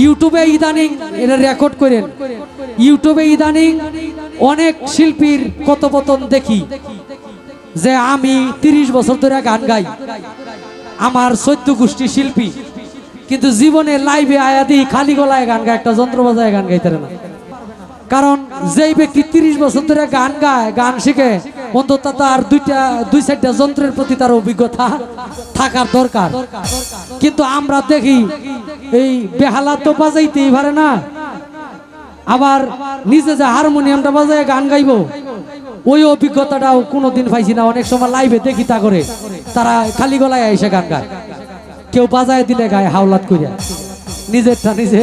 ইউটিউবে ইদানিং এটা রেকর্ড করেন, ইউটিউবে ইদানিং অনেক শিল্পীর কথোপকথন দেখি যে আমি 30 বছর ধরে গান গাই, আমার 14 গোষ্ঠী শিল্পী, কিন্তু জীবনে লাইভে আয়া দিই খালি গলায় গান গায়, একটা যন্ত্র বাজায় গান গাইতে না। কারণ যেই ব্যক্তি 30 বছর ধরে গান গায়, গান শিখে, অন্তত তার দুই চারটা যন্ত্রের প্রতি তার অভিজ্ঞতা থাকার দরকার। কিন্তু আমরা দেখি এই বেহালা তো বাজাইতেই পারে না, আবার নিজে যে হারমোনিয়ামটা বাজায় গান গাইবো ওই অভিজ্ঞতাটাও কোনোদিন পাইছি না। অনেক সময় লাইভে দেখি তা করে তারা খালি গলায় এসে গান গায়, কেউ বাজায় দিলে গায়ে হাওলাত করিয়া, নিজেরটা নিজে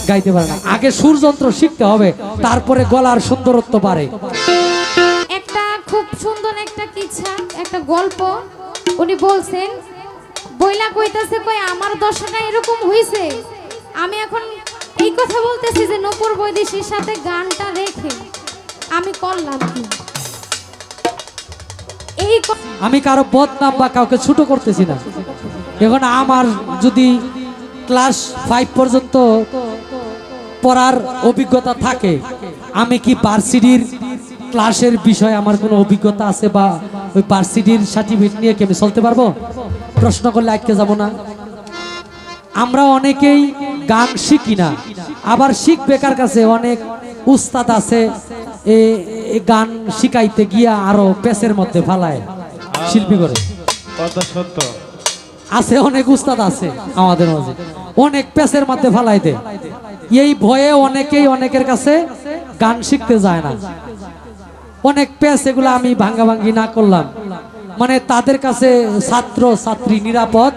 গাইতে পারে না। আগে সুরযন্ত্র শিখতে হবে, তারপরে গলার সুন্দরত্ব বাড়ে। একটা খুব সুন্দর একটা কিচ্ছা, একটা গল্প উনি বলছেন, বইলা কইতাছে কই আমার দশাটা এরকম হইছে, আমি এখন এই কথা বলতেছি যে নূপুর বৈদেশীর সাথে গানটা রেখে আমি করলাম কি। এই আমি কারো বদনাম বা কাউকে ছোট করতেছি না। এখন আমার যদি ক্লাস 5 পর্যন্ত পড়ার অভিজ্ঞতা থাকে, আমি কি ভার্সিটির ক্লাসের বিষয়ে আমার কোনো অভিজ্ঞতা আছে বা ওই ভার্সিটির সার্টিফিকেট নিয়ে কি আমি চলতে পারবো? প্রশ্ন করলে আটকে যাব না। আমরা অনেকেই গান শিখি না, আবার শিখবে কার কাছে? অনেক উস্তাদ আছে, এই গান শিখাইতে গিয়া আরো পেছের মধ্যে ফালায় শিল্পী করে। সত্য আছে, অনেক উস্তাদ আছে আমাদের মাঝে, অনেক পেছের মধ্যে ফালাই দেয়। এই ভয়ে অনেকেই অনেকের কাছে গান শিখতে যায় না। অনেক পেছ, এগুলো আমি ভাঙ্গাভাঙ্গি না করলাম, মানে তাদের কাছে ছাত্র ছাত্রী নিরাপদ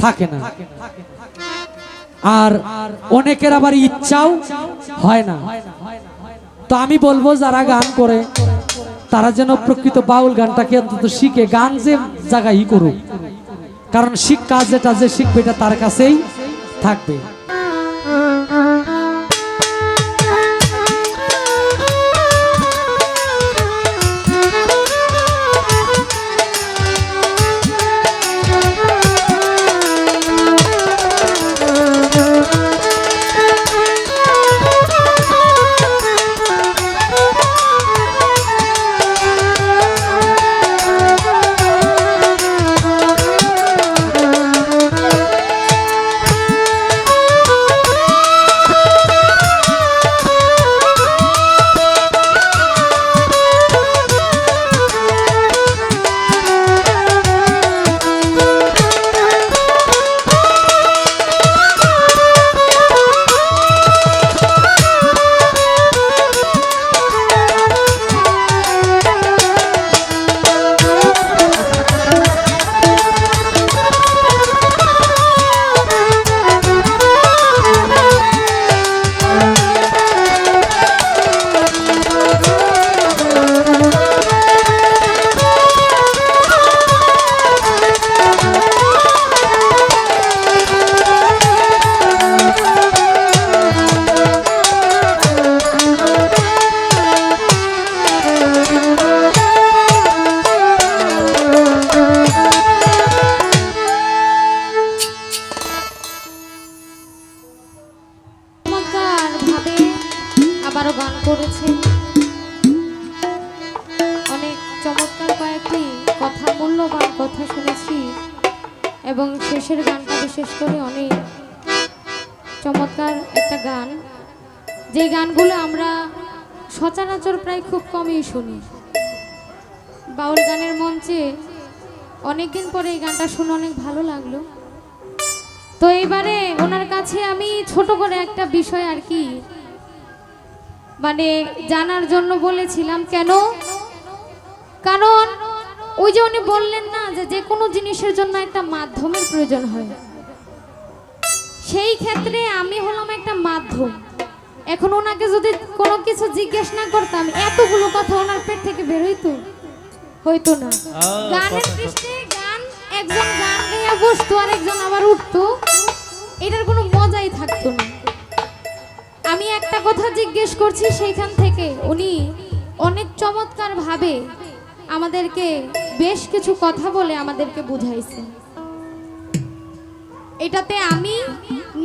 থাকে না। আর অনেকের আবার ইচ্ছাও হয় না। তো আমি বলবো যারা গান করে তারা যেন প্রকৃত বাউল গানটাকে অন্তত শিখে গান যে জায়গায় করুক, কারণ শিক্ষা যেটা যে শিখবে এটা তার কাছেই থাকবে। এবং শেষের গানটা বিশেষ করে অনেক চমৎকার একটা গান, যে গানগুলো আমরা সচরাচর প্রায় খুব কমই শুনি। বাউল গানের মঞ্চে অনেকদিন পরে এই গানটা শুনে অনেক ভালো লাগলো। তো এইবারে ওনার কাছে আমি ছোট করে একটা বিষয় আর কি মানে জানার জন্য বলেছিলাম। কেন? কারণ ওই যে উনি বললেন না যে কোনো জিনিসের জন্য একটা মাধ্যমের প্রয়োজন হয়, সেই ক্ষেত্রে আমি হলাম একটা মাধ্যম। এখন ওনাকে যদি কোনো কিছু জিজ্ঞেস না করতাম, এতগুলো কথা ওনার পেট থেকে বের হইতো না। গানের পৃষ্ঠে গান, একজন গান গাইয়া বসতো আর একজন আবার উঠতো, এটার কোনো মজাই থাকতো না। আমি একটা কথা জিজ্ঞেস করছি, সেইখান থেকে উনি অনেক চমৎকার ভাবে আমাদেরকে বেশ কিছু কথা বলে আমাদেরকে বুঝাইছেন। এটাতে আমি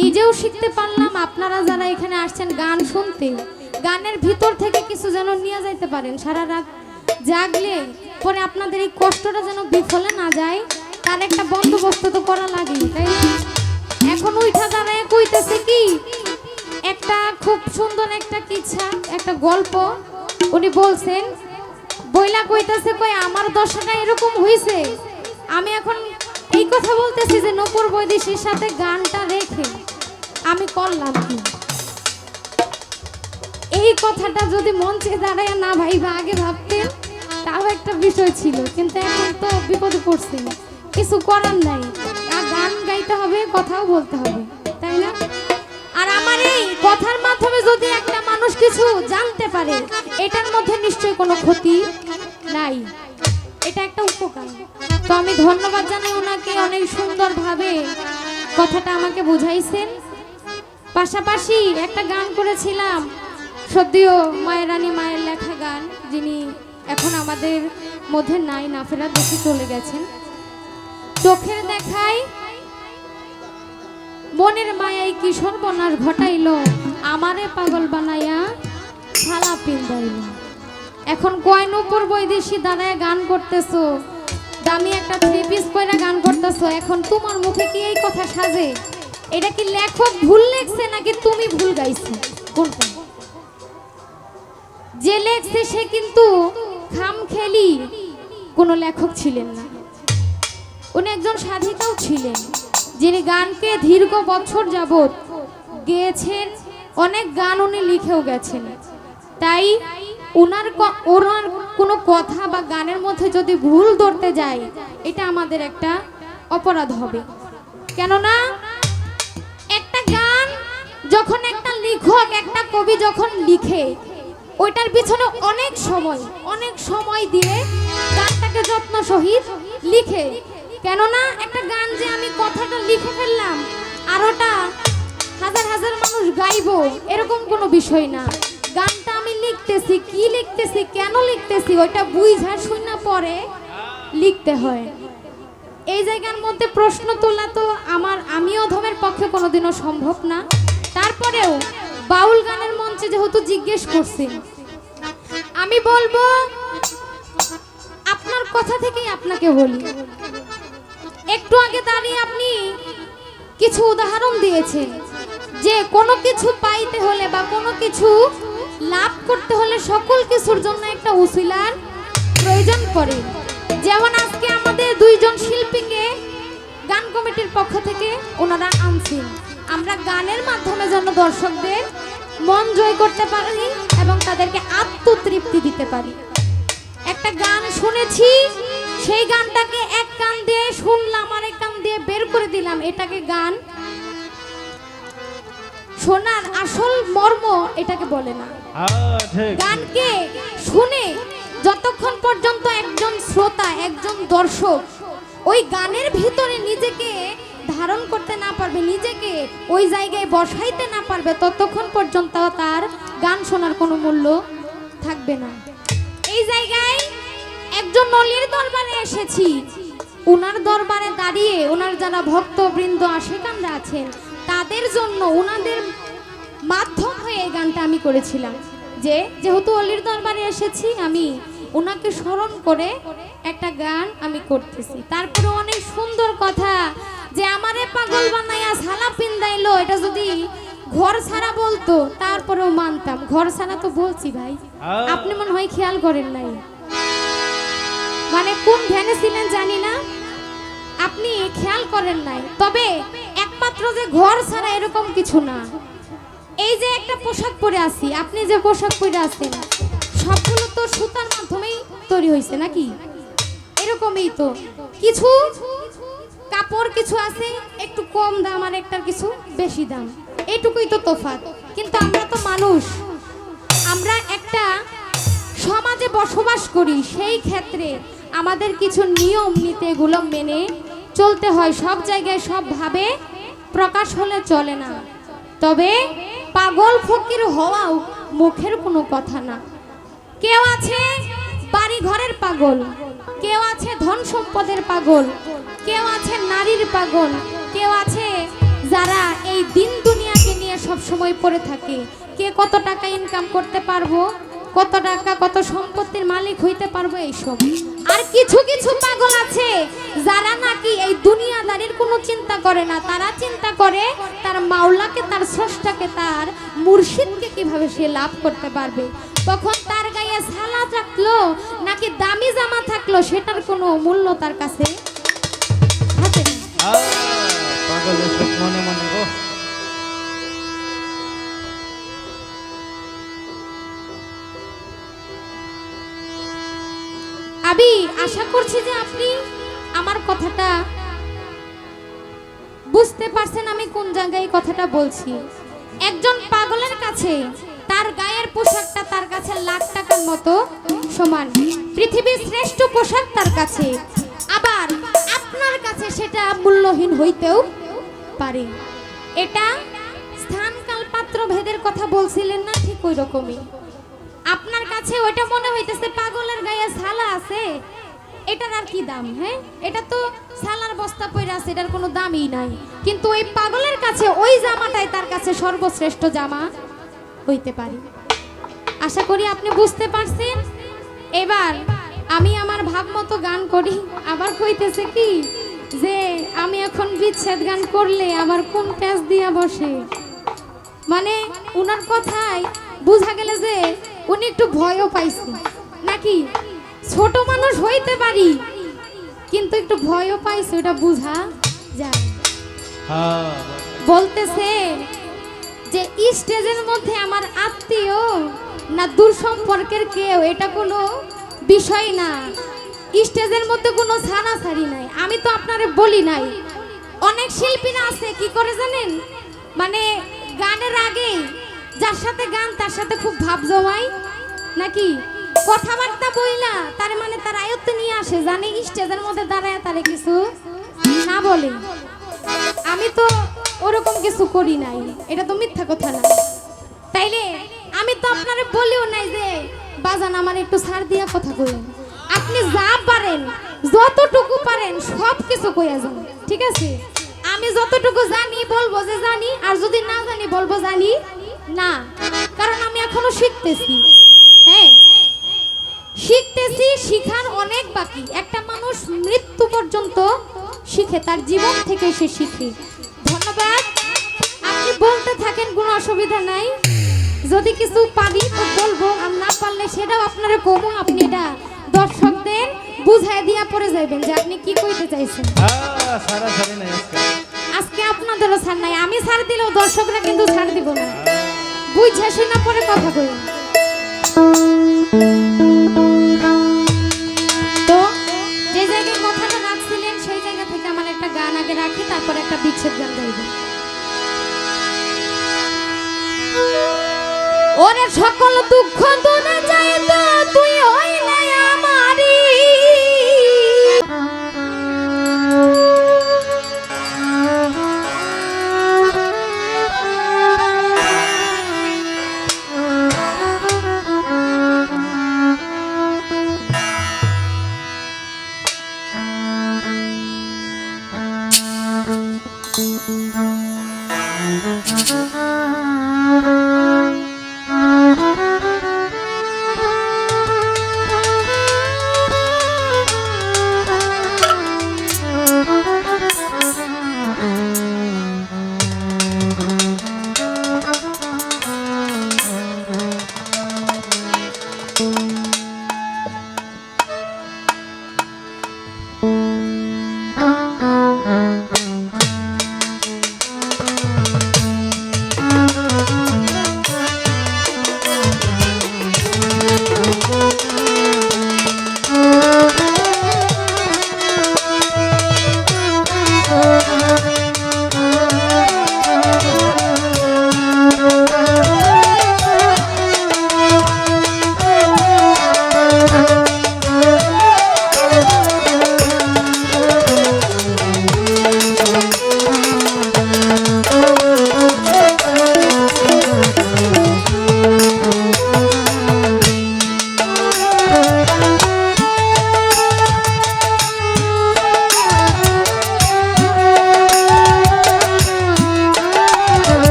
নিজেও শিখতে পারলাম, আপনারা যারা এখানে আসছেন গান শুনতে, গানের ভিতর থেকে কিছু যেন নিয়ে যাইতে পারেন। সারা রাত জাগলে পরে আপনাদের এই কষ্টটা যেন বিফলে না যায়, তার একটা বন্দোবস্ত তো করা লাগে, তাই না? এখন উইঠা দাঁড়ায় কইতেছে কি, একটা খুব সুন্দর একটা কিচ্ছা, একটা গল্প উনি বলছেন, বইলা কইতাছে কই আমার দশাটা এরকম হইছে। আমি এখন এই কথা বলতেছি যে নূপুর বৈদেশীর সাথে গানটা রেখে আমি করলাম কি। এই কথাটা যদি মঞ্চে দাঁড়ায় না ভাইবা আগে ভাবতেন তাও একটা বিষয় ছিল, কিন্তু এখন তো বিপদে পড়ছি, কিছু করার নাই। আর গান গাইতে হবে, কথাও বলতে হবে, তাই না? আর আমার এই কথার মাধ্যমে যদি একটা মানুষ কিছু জানতে পারে, এটার মধ্যে নিশ্চয়ই কোনো ক্ষতি নাই, এটা একটা উপকার। তো আমি ধন্যবাদ জানাই ওনাকে, অনেক সুন্দরভাবে কথাটা আমাকে বুঝাইছেন। পাশাপাশি একটা গান করেছিলাম, সদ্যীয় মায়ের রানী মায়ের লেখা গান, যিনি এখন আমাদের মধ্যে নাই, না ফেরার দেশে চলে গেছেন। চোখের দেখায় মনের মায়াই কি সর্বনাশ ঘটাইলো, আমারে পাগল বানাইয়া ছালা পিন্দাইলো। এখন কয় নূপুর বৈদেশী দাঁড়ায় গান করতেছো, দামি একটা 3 পিস পরে গান করতেছো, এখন তোমার মুখে কি এই কথা সাজে? এটা কি লেখক ভুল লেখছে নাকি তুমি ভুল গাইছো? কোনটা? যে লেখছে সে কিন্তু খামখেলি কোনো লেখক ছিলেন না, উনি একজন সাধিকাও ছিলেন, যিনি গানকে দীর্ঘ বছর যাবত গেয়েছেন, অনেক গান উনি লিখেও গেছেন। তাই ওনার কোনো কথা বা গানের মধ্যে যদি ভুল ধরতে যায়, এটা আমাদের একটা অপরাধ হবে। কেননা একটা গান যখন একটা লেখক, একটা কবি যখন লিখে, ওইটার পিছনে অনেক সময় দিয়ে গানটাকে যত্ন সহিত লিখে। কেননা একটা গান যে আমি কথাটা লিখে ফেললাম আর ওটা হাজার হাজার মানুষ গাইবো, এরকম কোনো বিষয় না। গানটা আমি লিখতেছি, কি লিখতেছি, কেন লিখতেছি, ওইটা বুঝা শুনা পরে লিখতে হয়। এই জায়গার মধ্যে প্রশ্ন তোলা তো আমি অধমের পক্ষে কোনোদিনও সম্ভব না। তারপরেও বাউল গানের মঞ্চে যেহেতু জিজ্ঞেস করছেন, আমি বলবো আপনার কথা থেকেই আপনাকে বলি। একটু আগে দাঁড়িয়ে আপনি কিছু উদাহরণ দিয়েছেন যে কোনো কিছু পাইতে হলে বা কোনো কিছু লাভ করতে হলে সকল কিছুর জন্য একটা উসিলার প্রয়োজন পড়ে। যেমন আজকে আমাদের 2 জন শিল্পীকে গান কমিটির পক্ষ থেকে ওনারা আনছেন, আমরা গানের মাধ্যমে যেন দর্শকদের মন জয় করতে পারি এবং তাদেরকে আত্মতৃপ্তি দিতে পারি। একটা গান শুনেছি, সেই গানটাকে এক কান দিয়ে শুনলাম আর এক কান দিয়ে বের করে দিলাম, এটাকে গান শোনার আসল মর্ম এটাকে বলে না। গানকে শুনে যতক্ষণ পর্যন্ত একজন শ্রোতা, একজন দর্শক ওই গানের ভিতরে নিজেকে ধারণ করতে না পারবে, নিজেকে ওই জায়গায় বসাইতে না পারবে, ততক্ষণ পর্যন্ত তার গান শোনার কোনো মূল্য থাকবে না। এই জায়গায় একজন অলির দরবারে এসেছি, ওনার দরবারে দাঁড়িয়ে ওনার যারা ভক্তবৃন্দ আশেকানরা আছেন তাদের জন্য, ওনাদের মাধ্যম হয়ে এই গানটা আমি করেছিলাম। যেহেতু অলির দরবারে এসেছি, আমি ওনাকে স্মরণ করে একটা গান আমি করতেছি। তারপরে অনেক সুন্দর কথা যে আমারে পাগল বানাইয়া ছালা পিন্দাইলো, এটা যদি ঘর ছাড়া বলতো তারপরেও মানতাম। ঘর ছাড়া তো বলছি ভাই, আপনি মনে হয় খেয়াল করেন নাই, মানে কোন ধ্যানে ছিলেন জানি না, আপনি খেয়াল করেন নাই। তবে একমাত্র যে ঘর ছাড়া এরকম কিছু না, এই যে একটা পোশাক পরে আছি, আপনি যে পোশাক পরে আছেন সবগুলো তো সুতার মাধ্যমেই তৈরি হয়েছে নাকি? এরকমই তো কিছু কাপড় কিছু আছে একটু কম দাম আর একটার কিছু বেশি দাম, এইটুকুই তো তফাৎ। কিন্তু আমরা তো মানুষ, আমরা একটা সমাজে বসবাস করি, সেই ক্ষেত্রে আমাদের কিছু নিয়ম নীতি এগুলো মেনে চলতে হয়। সব জায়গায় সবভাবে প্রকাশ হলে চলে না। তবে পাগল ফকির হওয়াও মুখের কোনো কথা না। কেউ আছে বাড়ি ঘরের পাগল, কেউ আছে ধন সম্পদের পাগল, কেউ আছে নারীর পাগল, কেউ আছে যারা এই দিন দুনিয়াকে নিয়ে সব সময় পড়ে থাকে, কে কত টাকা ইনকাম করতে পারবো, কত টাকা কত সম্পত্তির মালিক হইতে পারবো এইসব। আর কিছু কিছু পাগল আছে যারা নাকি এই দুনিয়াদারির কোনো চিন্তা করে না, তারা চিন্তা করে তার মাওলাকে, তার স্রষ্টাকে, তার মুর্শিদকে কিভাবে সে লাভ করতে পারবে। তখন তার গায়ে সালা থাকলো নাকি দামি জামা থাকলো সেটার কোনো মূল্য তার কাছে থাকে না। পাগলের সব মনে মনে গো। আমি আশা করছি যে আপনি আমার কথাটা বুঝতে পারছেন আমি কোন জায়গায় এই কথাটা বলছি। একজন পাগলের কাছে তার গায়ের পোশাকটা তার কাছে লাখ টাকার মতো সমান, পৃথিবীর শ্রেষ্ঠ পোশাক তার কাছে, আবার আপনার কাছে সেটা মূল্যহীন হইতেও পারে। এটা স্থান কাল পাত্র ভেদের কথা বলছিলেন না, ঠিক ওই রকমই আপনার কাছে ওইটা মনে হইতেছে পাগলের গায়ে ছালা আছে, এটার আর কি দাম? হ্যাঁ, এটা তো ছালার বস্তা পইরা আছে, এটার কোনো দামই নাই। কিন্তু ওই পাগলের কাছে ওই জামাটাই তার কাছে সর্বশ্রেষ্ঠ জামা হইতে পারে। আশা করি আপনি বুঝতে পারছেন। এবার আমি আমার ভাব মতো গান করি। আবার কইতেছে কি যে আমি এখন বিচ্ছেদ গান করলে আবার কোন প্যাচ দিয়া বসে, মানে উনার কথায় বুঝা গেলে যে উনি একটু ভয়ও পাইছে নাকি। ছোট মানুষ হইতে পারি কিন্তু একটু ভয়ও পাইছে, ওটা বুঝা যায়। হ্যাঁ বলতেছে যে স্টেজের মধ্যে আমার আত্মীয় না দূর সম্পর্কের কেউ, এটা কোনো বিষয় না। স্টেজের মধ্যে কোনো ছাড়াছাড়ি নাই। আমি তো আপনারে বলি নাই, অনেক শিল্পীরা আছে কি করে জানেন, মানে গানের আগে যার সাথে গান তার সাথে খুব ভাব জমায় নাকি, কথাবার্তা বইলা তার মানে তার আয়ত্তে নিয়ে আসে, জানে স্টেজের মধ্যে দাঁড়ায় তারে কিছু না বলে। আমি তো ওরকম কিছু করি নাই, এটা তো মিথ্যা কথা না। তাইলে আমি তো আপনারে বলিও নাই যে বাজান আমার একটু ছাড় দিয়া কথা কইেন। আপনি যা পারেন যতটুকু পারেন সব কিছু কইয়া যান, ঠিক আছে? আমি যতটুকু জানি বলবো যে জানি, আর যদি না জানি বলবো জানি না, কারণ আমি এখনো শিখতেছি। হ্যাঁ, শিখতেছি, শিখার অনেক বাকি। একটা মানুষ মৃত্যু পর্যন্ত শিখে, তার জীবন থেকে সে শিখে। ধন্যবাদ, আপনি বলতে থাকেন, কোনো অসুবিধা নাই। যদি কিছু পারি তো বলবো, আর না পারলে সেটাও আপনারা কমো। আপনি এটা দর্শকদের বুঝাই দিয়া পড়ে যাবেন যে আপনি কি কইতে চাইছেন। সারা সারি নাই আজকে। আজকে আপনাদেরও ছাড় নাই, আমি ছাড় দিলেও দর্শকরা কিন্তু ছাড় দিব না। বুঝা শোনা পরে কথা কই। তো যে জায়গায় কথাটা রাখছিলেন সেই জায়গা থেকে আমার একটা গান আগে রাখি, তারপর একটা বিচ্ছেদ গান গাইব। ওরে সকল দুঃখ দূরে যাইতো